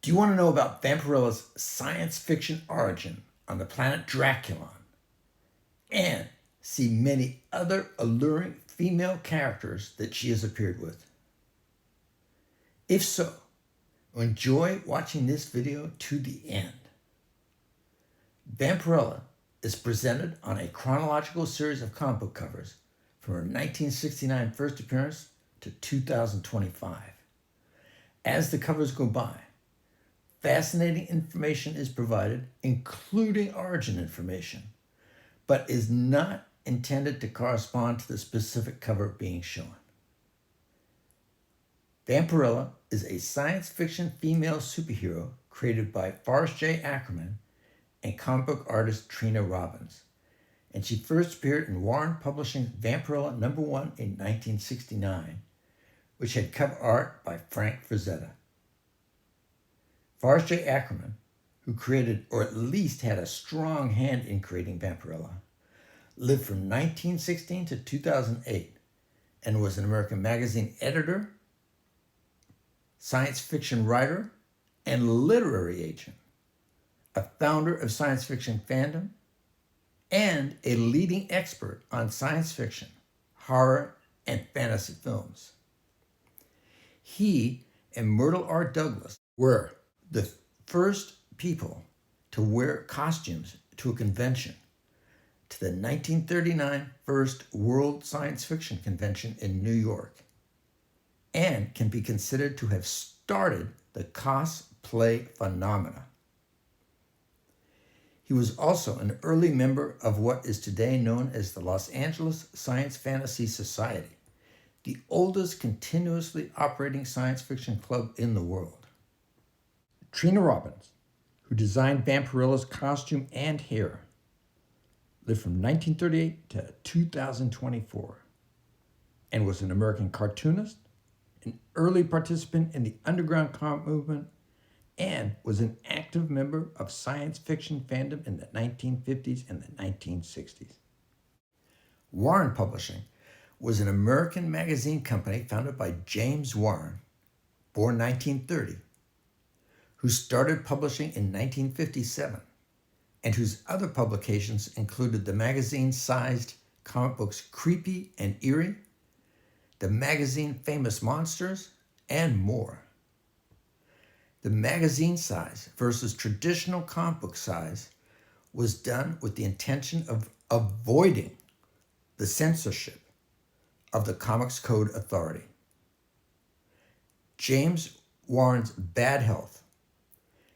Do you want to know about Vampirella's science fiction origin on the planet Drakulon and see many other alluring female characters that she has appeared with? If so, enjoy watching this video to the end. Vampirella is presented on a chronological series of comic book covers from her 1969 first appearance to 2025. As the covers go by, fascinating information is provided, including origin information, but is not intended to correspond to the specific cover being shown. Vampirella is a science fiction female superhero created by Forrest J Ackerman and comic book artist Trina Robbins, and she first appeared in Warren Publishing's Vampirella #1 in 1969, which had cover art by Frank Frazetta. Forrest J Ackerman, who created or at least had a strong hand in creating Vampirella, lived from 1916 to 2008 and was an American magazine editor, science fiction writer, and literary agent, a founder of science fiction fandom, and a leading expert on science fiction, horror, and fantasy films. He and Myrtle R. Douglas were the first people to wear costumes to a convention, to the 1939 First World Science Fiction Convention in New York, and can be considered to have started the cosplay phenomena. He was also an early member of what is today known as the Los Angeles Science Fantasy Society, the oldest continuously operating science fiction club in the world. Trina Robbins, who designed Vampirella's costume and hair, lived from 1938 to 2024 and was an American cartoonist, an early participant in the underground comic movement, and was an active member of science fiction fandom in the 1950s and the 1960s. Warren Publishing was an American magazine company founded by James Warren, born 1930, who started publishing in 1957, and whose other publications included the magazine-sized comic books Creepy and Eerie, the magazine Famous Monsters, and more. The magazine size versus traditional comic book size was done with the intention of avoiding the censorship of the Comics Code Authority. James Warren's bad health,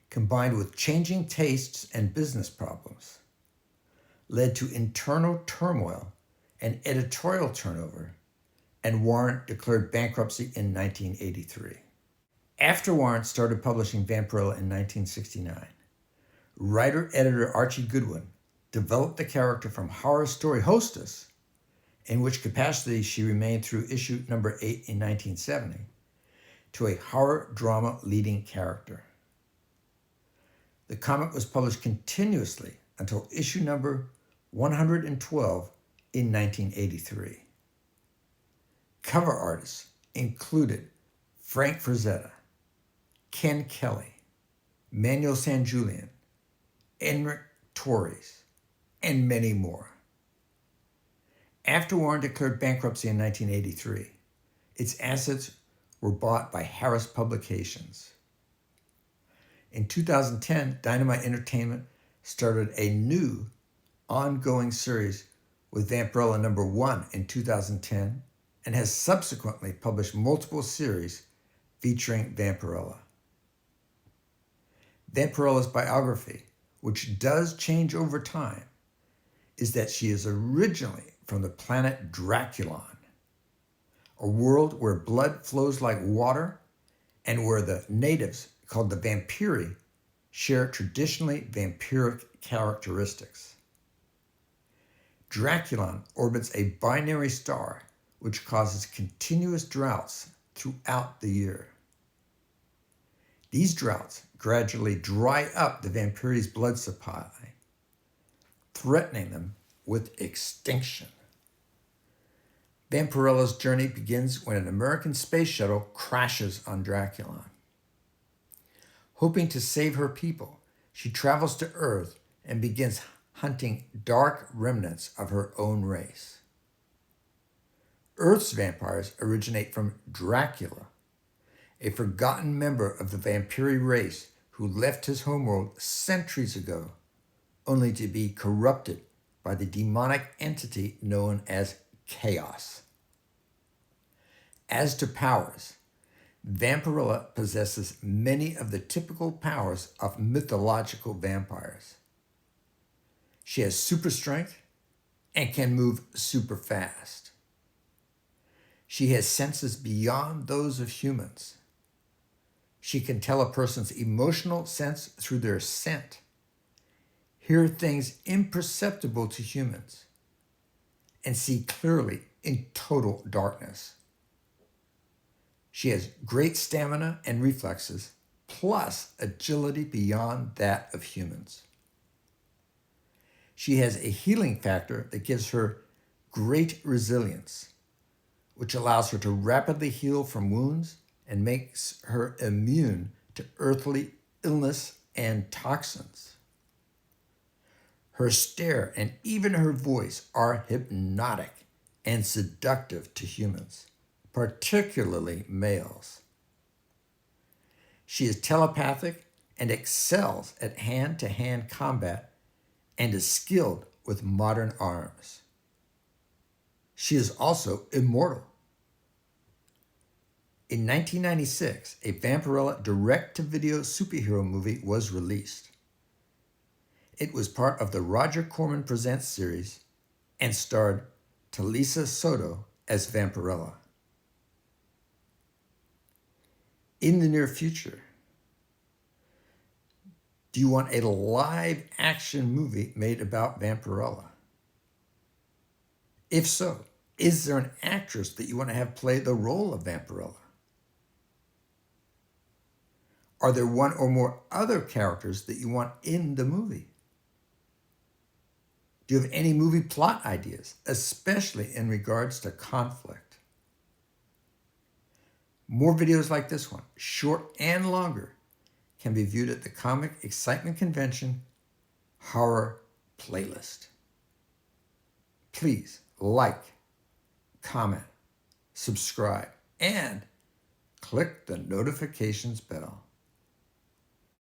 combined with changing tastes and business problems, led to internal turmoil and editorial turnover, and Warren declared bankruptcy in 1983. After Warren started publishing Vampirella in 1969, writer-editor Archie Goodwin developed the character from horror story Hostess, in which capacity she remained through issue number 8 in 1970, to a horror drama leading character. The comic was published continuously until issue number 112 in 1983. Cover artists included Frank Frazetta, Ken Kelly, Manuel San Julian, Enric Torres, and many more. After Warren declared bankruptcy in 1983, its assets were bought by Harris Publications. In 2010, Dynamite Entertainment started a new ongoing series with Vampirella #1 in 2010 and has subsequently published multiple series featuring Vampirella. Vampirella's biography, which does change over time, is that she is originally from the planet Drakulon, a world where blood flows like water and where the natives, called the Vampiri, share traditionally vampiric characteristics. Drakulon orbits a binary star which causes continuous droughts throughout the year. These droughts gradually dry up the Vampiri's blood supply, threatening them with extinction. Vampirella's journey begins when an American space shuttle crashes on Drakulon. Hoping to save her people, she travels to Earth and begins hunting dark remnants of her own race. Earth's vampires originate from Dracula, a forgotten member of the vampire race who left his homeworld centuries ago, only to be corrupted by the demonic entity known as Chaos. As to powers, Vampirella possesses many of the typical powers of mythological vampires. She has super strength and can move super fast. She has senses beyond those of humans. She can tell a person's emotional sense through their scent, hear things imperceptible to humans, and see clearly in total darkness. She has great stamina and reflexes, plus agility beyond that of humans. She has a healing factor that gives her great resilience, which allows her to rapidly heal from wounds and makes her immune to earthly illness and toxins. Her stare and even her voice are hypnotic and seductive to humans, particularly males. She is telepathic and excels at hand-to-hand combat and is skilled with modern arms. She is also immortal. In 1996, a Vampirella direct-to-video superhero movie was released. It was part of the Roger Corman Presents series and starred Talisa Soto as Vampirella. In the near future, do you want a live-action movie made about Vampirella? If so, is there an actress that you want to have play the role of Vampirella? Are there one or more other characters that you want in the movie? Do you have any movie plot ideas, especially in regards to conflict? More videos like this one, short and longer, can be viewed at the Comic Excitement Convention Horror Playlist. Please like, comment, subscribe, and click the notifications bell.